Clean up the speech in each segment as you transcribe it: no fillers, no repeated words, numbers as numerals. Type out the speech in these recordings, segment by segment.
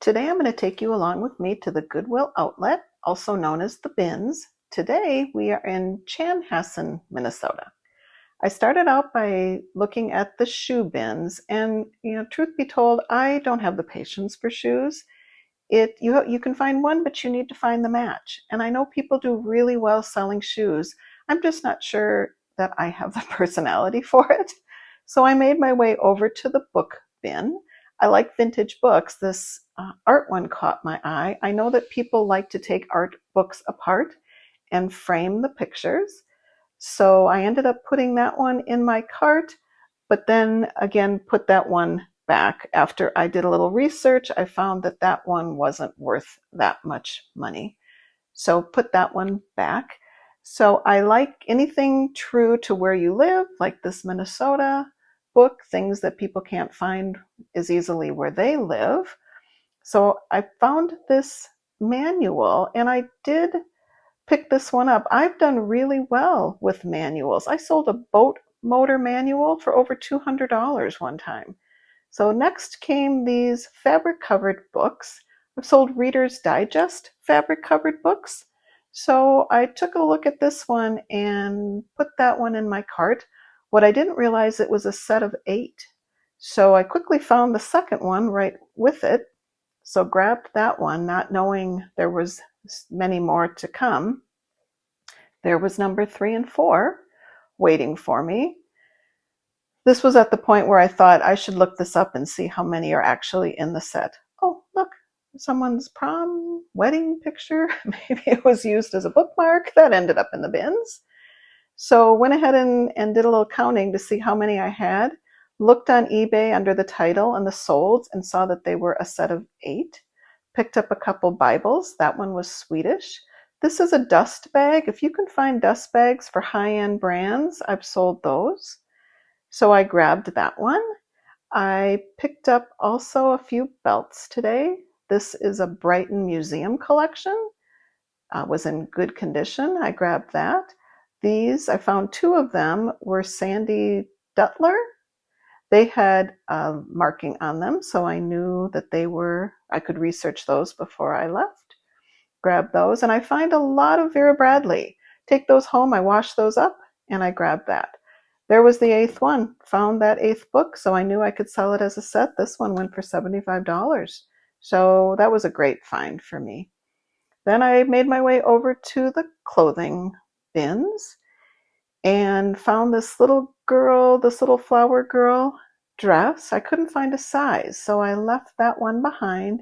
Today I'm going to take you along with me to the Goodwill Outlet, also known as the Bins. Today we are in Chanhassen, Minnesota. I started out by looking at the shoe bins, and truth be told, I don't have the patience for shoes. You can find one, but you need to find the match. And I know people do really well selling shoes. I'm just not sure that I have the personality for it. So I made my way over to the book bin. I like vintage books. This art one caught my eye. I know that people like to take art books apart and frame the pictures. So I ended up putting that one in my cart, but then again put that one back. After I did a little research, I found that that one wasn't worth that much money. So put that one back. So I like anything true to where you live, like this Minnesota book, things that people can't find as easily where they live. So I found this manual and I did pick this one up. I've done really well with manuals. I sold a boat motor manual for over $200 one time. So next came these fabric covered books. I've sold Reader's Digest fabric covered books. So I took a look at this one and put that one in my cart. What I didn't realize, it was a set of 8. So I quickly found the second one right with it. So grabbed that one, not knowing there was many more to come. There was number 3 and 4 waiting for me. This was at the point where I thought I should look this up and see how many are actually in the set. Oh, look, someone's prom wedding picture. Maybe it was used as a bookmark. That ended up in the bins. So went ahead and did a little counting to see how many I had. Looked on eBay under the title and the solds and saw that they were a set of 8. Picked up a couple Bibles. That one was Swedish. This is a dust bag. If you can find dust bags for high-end brands, I've sold those. So I grabbed that one. I picked up also a few belts today. This is a Brighton Museum collection. Was in good condition. I grabbed that. These, I found 2 of them were Sandy Dutler. They had marking on them, so I knew that I could research those before I left. Grab those, and I find a lot of Vera Bradley. Take those home, I wash those up, and I grab that. There was the 8th one. Found that 8th book, so I knew I could sell it as a set. This one went for $75. So that was a great find for me. Then I made my way over to the clothing bins and found this little girl, this little flower girl dress. I couldn't find a size, so I left that one behind.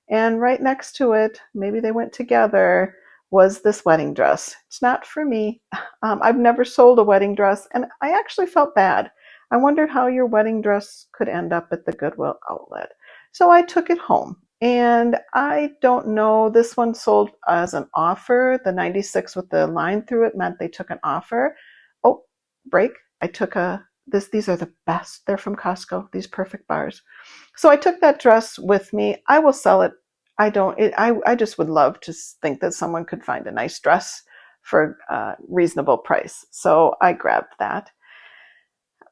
And right next to it, maybe they went together, was this wedding dress. It's not for me. I've never sold a wedding dress, and I actually felt bad. I wondered how your wedding dress could end up at the Goodwill Outlet. So I took it home, and I don't know, this one sold as an offer. The 96 with the line through it meant they took an offer. Oh, break. I took these are the best. They're from Costco, these perfect bars. So I took that dress with me. I will sell it. I just would love to think that someone could find a nice dress for a reasonable price. So I grabbed that.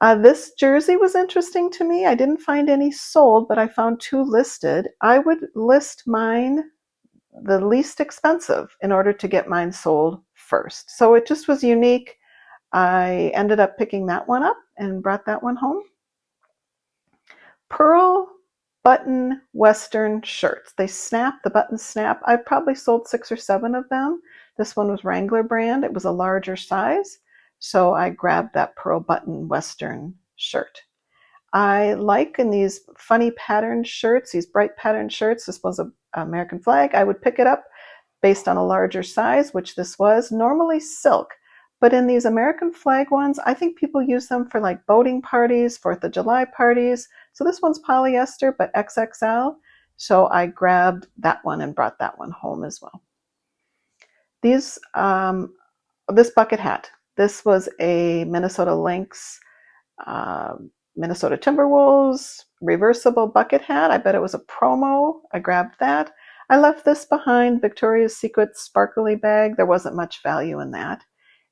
This jersey was interesting to me. I didn't find any sold, but I found 2 listed. I would list mine the least expensive in order to get mine sold first. So it just was unique. I ended up picking that one up and brought that one home. Pearl button Western shirts. They snap, the buttons snap. I probably sold 6 or 7 of them. This one was Wrangler brand. It was a larger size. So I grabbed that pearl button Western shirt. I like in these funny patterned shirts, these bright patterned shirts. This was an American flag. I would pick it up based on a larger size, which this was. Normally silk. But in these American flag ones, I think people use them for like boating parties, 4th of July parties. So this one's polyester, but XXL. So I grabbed that one and brought that one home as well. This bucket hat. This was a Minnesota Lynx, Minnesota Timberwolves reversible bucket hat. I bet it was a promo. I grabbed that. I left this behind, Victoria's Secret sparkly bag. There wasn't much value in that.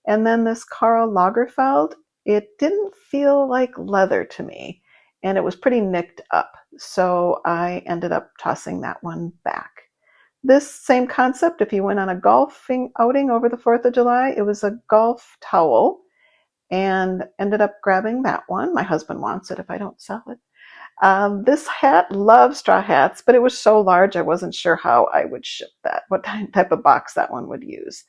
And then this Karl Lagerfeld, it didn't feel like leather to me. and it was pretty nicked up. So I ended up tossing that one back. This same concept, if you went on a golfing outing over the 4th of July, it was a golf towel, and ended up grabbing that one. My husband wants it if I don't sell it. This hat, love straw hats, but it was so large I wasn't sure how I would ship that, what type of box that one would use.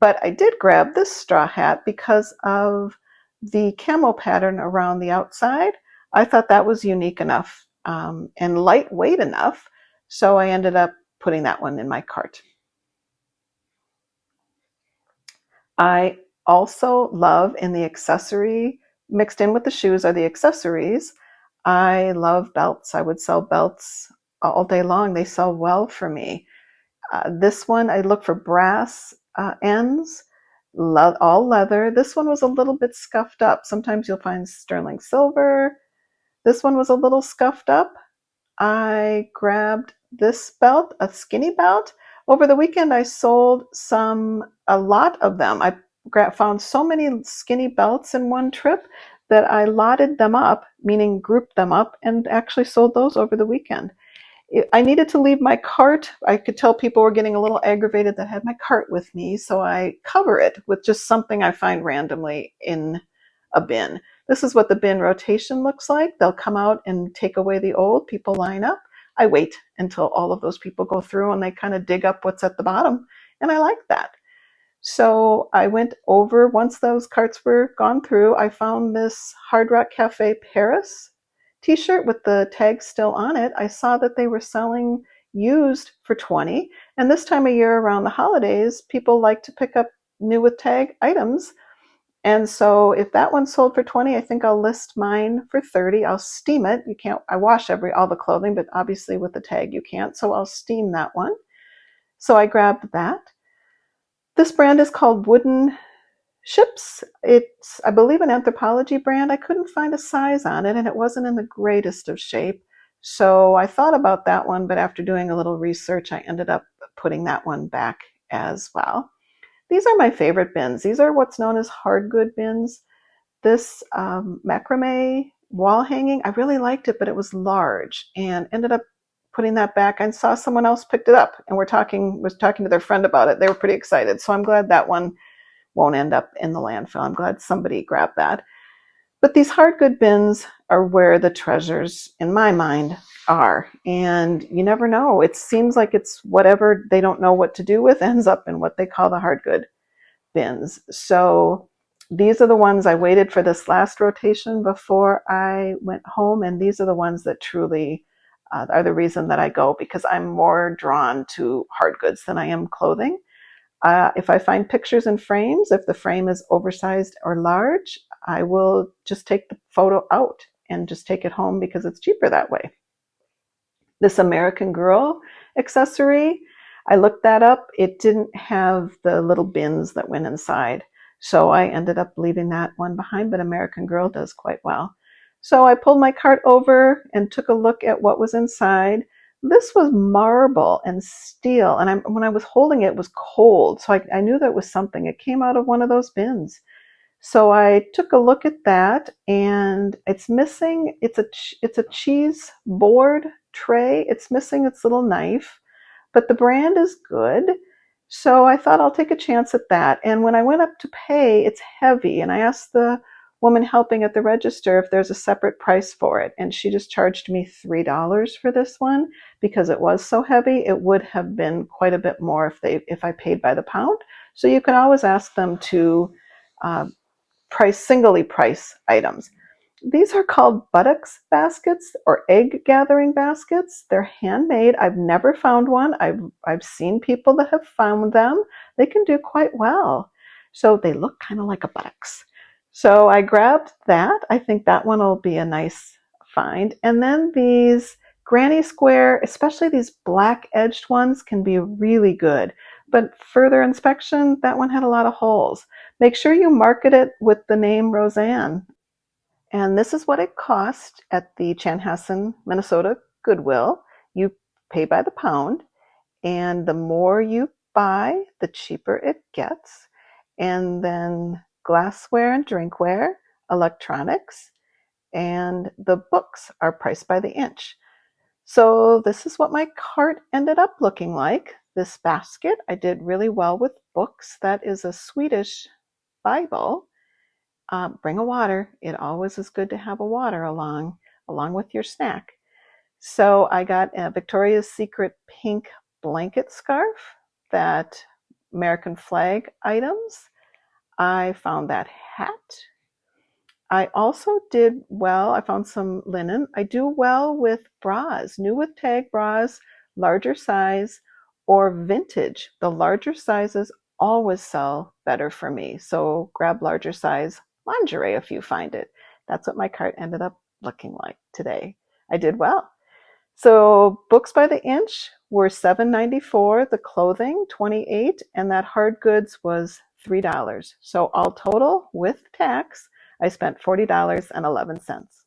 But I did grab this straw hat because of the camo pattern around the outside. I thought that was unique enough and lightweight enough, so I ended up putting that one in my cart. I also love, in the accessory, mixed in with the shoes are the accessories. I love belts. I would sell belts all day long. They sell well for me. This one, I look for brass ends, all leather. This one was a little bit scuffed up. Sometimes you'll find sterling silver. This one was a little scuffed up. I grabbed this belt, a skinny belt. Over the weekend, I sold a lot of them. I found so many skinny belts in one trip that I lotted them up, meaning grouped them up, and actually sold those over the weekend. I needed to leave my cart. I could tell people were getting a little aggravated that I had my cart with me, so I cover it with just something I find randomly in a bin. This is what the bin rotation looks like. They'll come out and take away the old. People line up. I wait until all of those people go through and they kind of dig up what's at the bottom, and I like that. So I went over, once those carts were gone through, I found this Hard Rock Cafe Paris t-shirt with the tag still on it. I saw that they were selling used for $20, and this time of year around the holidays, people like to pick up new with tag items. And so if that one sold for $20, I think I'll list mine for $30. I'll steam it. You can't, I wash all the clothing, but obviously with the tag you can't, so I'll steam that one. So I grabbed that. This brand is called Wooden Ships. It's, I believe, an Anthropologie brand. I couldn't find a size on it, and it wasn't in the greatest of shape. So I thought about that one, but after doing a little research, I ended up putting that one back as well. These are my favorite bins. These are what's known as hard good bins. This macrame wall hanging, I really liked it, but it was large, and ended up putting that back. I saw someone else picked it up and was talking to their friend about it. They were pretty excited. So I'm glad that one won't end up in the landfill. I'm glad somebody grabbed that. But these hard good bins are where the treasures, in my mind, are. And you never know. It seems like it's whatever they don't know what to do with ends up in what they call the hard good bins. So these are the ones I waited for this last rotation before I went home. And these are the ones that truly are the reason that I go, because I'm more drawn to hard goods than I am clothing. If I find pictures in frames, if the frame is oversized or large, I will just take the photo out and just take it home because it's cheaper that way. This American Girl accessory, I looked that up. It didn't have the little bins that went inside. So I ended up leaving that one behind, but American Girl does quite well. So I pulled my cart over and took a look at what was inside. This was marble and steel, and when I was holding it, it was cold, so I knew that was something. It came out of one of those bins. So I took a look at that, and it's missing. It's a cheese board tray. It's missing its little knife, but the brand is good. So I thought I'll take a chance at that. And when I went up to pay, it's heavy, and I asked the woman helping at the register if there's a separate price for it, and she just charged me $3 for this one because it was so heavy. It would have been quite a bit more if I paid by the pound. So you can always ask them to singly price items. These are called buttocks baskets or egg gathering baskets. They're handmade. I've never found one. I've seen people that have found them. They can do quite well. So they look kind of like a buttocks. So I grabbed that. I think that one will be a nice find. And then these granny square, especially these black edged ones, can be really good. But further inspection, that one had a lot of holes. Make sure you market it with the name Roseanne. And this is what it cost at the Chanhassen, Minnesota Goodwill. You pay by the pound, and the more you buy, the cheaper it gets. And then glassware and drinkware, electronics, and the books are priced by the inch. So this is what my cart ended up looking like. This basket, I did really well with books. That is a Swedish Bible. Bring a water. It always is good to have a water along with your snack. So I got a Victoria's Secret pink blanket scarf, that American flag items. I found that hat. I also did well. I found some linen. I do well with bras, new with tag bras, larger size, or vintage. The larger sizes always sell better for me. So grab larger size lingerie if you find it. That's what my cart ended up looking like today. I did well. So books by the inch were $7.94, the clothing $28, and that hard goods was $3. So all total with tax, I spent $40.11.